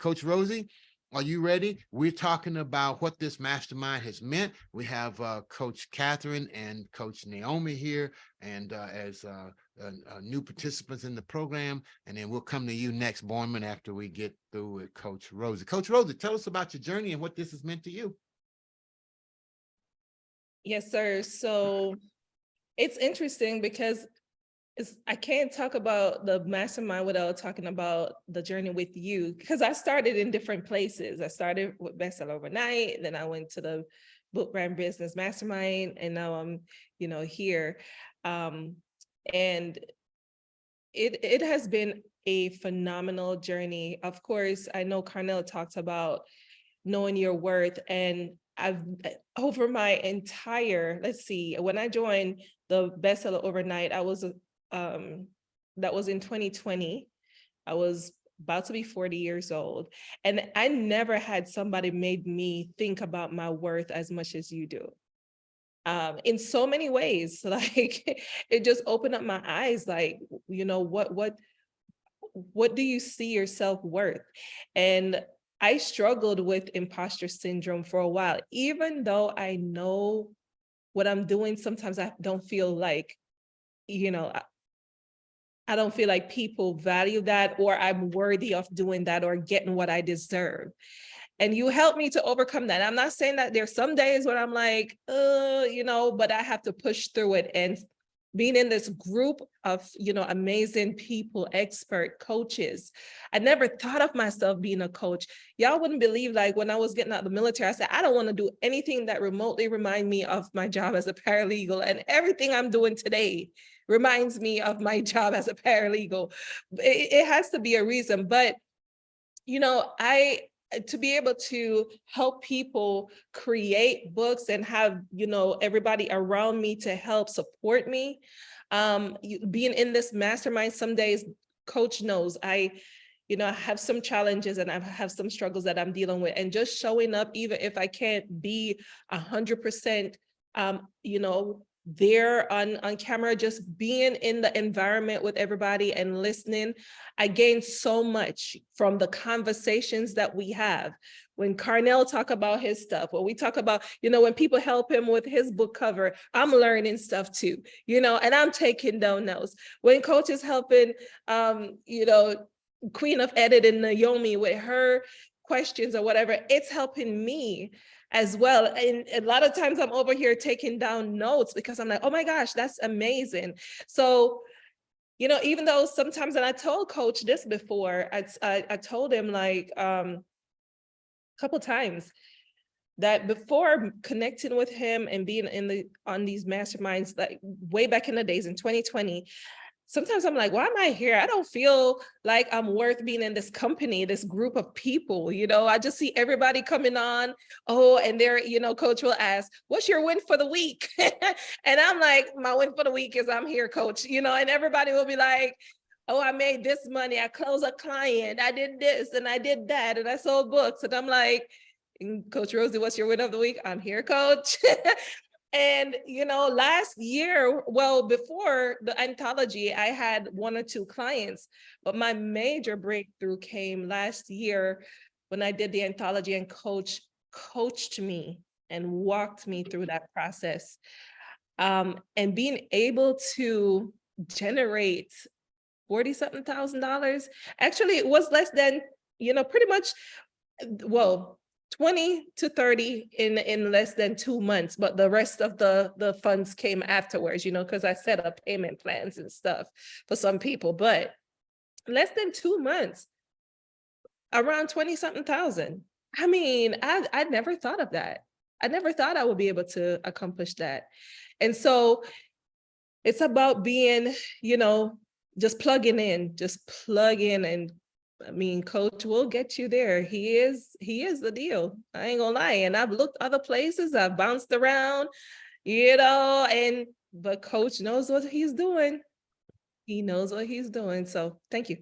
Coach Rosie, are you ready? We're talking about what this mastermind has meant. We have Coach Catherine and Coach Naomi here, and as new participants in the program, and then we'll come to you next, Borman, after we get through with Coach Rosie. Coach Rosie, tell us about your journey and what this has meant to you. Yes, sir. So it's interesting because I can't talk about the mastermind without talking about the journey with you, because I started in different places. I started with Bestseller Overnight, and then I went to the Book Brand Business Mastermind, and now I'm, here. And it has been a phenomenal journey. Of course, I know Carnell talked about knowing your worth, and I've over my entire, when I joined the Bestseller Overnight, I was that was in 2020. I was about to be 40 years old, and I never had somebody made me think about my worth as much as you do. In so many ways, like it just opened up my eyes, like, what do you see yourself worth? And I struggled with imposter syndrome for a while. Even though I know what I'm doing, sometimes I don't feel like, I don't feel like people value that, or I'm worthy of doing that or getting what I deserve. And you help me to overcome that. I'm not saying that there's some days when I'm like, but I have to push through it. And being in this group of, amazing people, expert coaches, I never thought of myself being a coach. Y'all wouldn't believe, like when I was getting out of the military, I said, I don't want to do anything that remotely remind me of my job as a paralegal. And everything I'm doing today reminds me of my job as a paralegal. It has to be a reason, but to be able to help people create books and have, everybody around me to help support me. Being in this mastermind, some days, Coach knows, I have some challenges and I have some struggles that I'm dealing with, and just showing up, even if I can't be 100%, there on camera, just being in the environment with everybody and listening, I gained so much from the conversations that we have. When Carnell talk about his stuff, when we talk about, when people help him with his book cover, I'm learning stuff too, and I'm taking down notes. When Coach is helping, Queen of Editing, Naomi, with her questions or whatever, it's helping me as well. And a lot of times I'm over here taking down notes because I'm like, oh my gosh, that's amazing. So, even though sometimes, and I told Coach this before, I told him like a couple times that before connecting with him and being on these masterminds, like way back in the days in 2020, sometimes I'm like, why am I here? I don't feel like I'm worth being in this company, this group of people. I just see everybody coming on. Oh, and they're, Coach will ask, what's your win for the week? And I'm like, my win for the week is I'm here, Coach, and everybody will be like, oh, I made this money. I closed a client. I did this and I did that. And I sold books. And I'm like, Coach Rosie, what's your win of the week? I'm here, Coach. And, last year, well, before the anthology, I had 1 or 2 clients, but my major breakthrough came last year when I did the anthology, and Coach coached me and walked me through that process. And being able to generate $40-something thousand, actually it was less than, pretty much, well, 20 to 30 in less than 2 months, but the rest of the funds came afterwards, because I set up payment plans and stuff for some people, but less than 2 months, around 20-something thousand. I mean, I never thought of that. I never thought I would be able to accomplish that. And so it's about being, just plugging in, and I mean, Coach will get you there. He is the deal. I ain't gonna lie. And I've looked other places, I've bounced around, but Coach knows what he's doing. He knows what he's doing. So thank you.